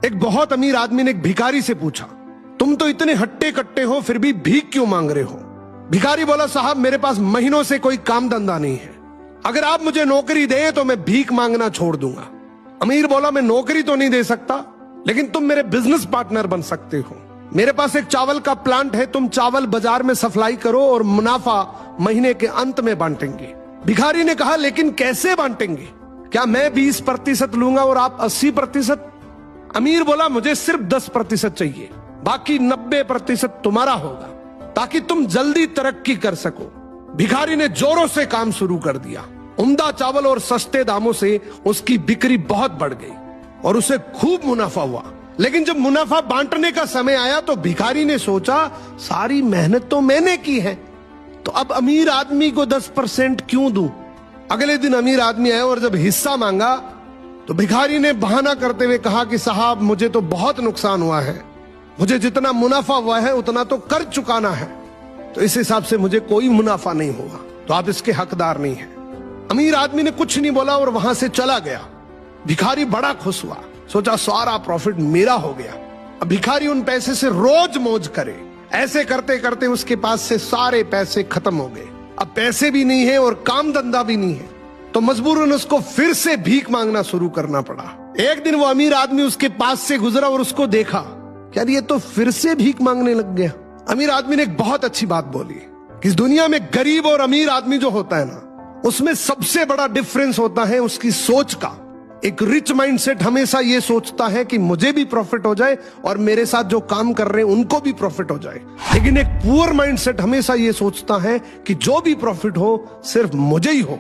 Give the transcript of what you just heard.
एक बहुत अमीर आदमी ने एक भिखारी से पूछा, तुम तो इतने हट्टे कट्टे हो फिर भी भीख क्यों मांग रहे हो? भिखारी बोला, साहब मेरे पास महीनों से कोई काम धंधा नहीं है, अगर आप मुझे नौकरी दें तो मैं भीख मांगना छोड़ दूंगा। अमीर बोला, मैं नौकरी तो नहीं दे सकता, लेकिन तुम मेरे बिजनेस पार्टनर बन सकते हो। मेरे पास एक चावल का प्लांट है, तुम चावल बाजार में सप्लाई करो और मुनाफा महीने के अंत में बांटेंगे। भिखारी ने कहा, लेकिन कैसे बांटेंगे? क्या मैं 20% लूंगा और आप 80%? अमीर बोला, मुझे सिर्फ 10% चाहिए, बाकी 90% तुम्हारा होगा, ताकि तुम जल्दी तरक्की कर सको। भिखारी ने जोरों से काम शुरू कर दिया। उम्दा चावल और सस्ते दामों से उसकी बिक्री बहुत बढ़ गई और उसे खूब मुनाफा हुआ। लेकिन जब मुनाफा बांटने का समय आया तो भिखारी ने सोचा, सारी मेहनत तो मैंने की है, तो अब अमीर आदमी को 10% क्यों दूं? अगले दिन अमीर आदमी आया और जब हिस्सा मांगा तो भिखारी ने बहाना करते हुए कहा कि साहब मुझे तो बहुत नुकसान हुआ है, मुझे जितना मुनाफा हुआ है उतना तो कर चुकाना है, तो इस हिसाब से मुझे कोई मुनाफा नहीं होगा, तो आप इसके हकदार नहीं हैं। अमीर आदमी ने कुछ नहीं बोला और वहां से चला गया। भिखारी बड़ा खुश हुआ, सोचा सारा प्रॉफिट मेरा हो गया। अब भिखारी उन पैसे से रोज मौज करे। ऐसे करते करते उसके पास से सारे पैसे खत्म हो गए। अब पैसे भी नहीं है और काम धंधा भी नहीं है, तो मजबूरन उसको फिर से भीख मांगना शुरू करना पड़ा। एक दिन वो अमीर आदमी उसके पास से गुजरा और उसको देखा, क्या ये तो फिर से भीख मांगने लग गया। अमीर आदमी ने एक बहुत अच्छी बात बोली कि इस दुनिया में गरीब और अमीर आदमी जो होता है ना, उसमें सबसे बड़ा डिफरेंस होता है उसकी सोच का। एक रिच माइंडसेट हमेशा ये सोचता है कि मुझे भी प्रॉफिट हो जाए और मेरे साथ जो काम कर रहे हैं उनको भी प्रॉफिट हो जाए, लेकिन एक पुअर माइंडसेट हमेशा ये सोचता है कि जो भी प्रॉफिट हो सिर्फ मुझे ही हो।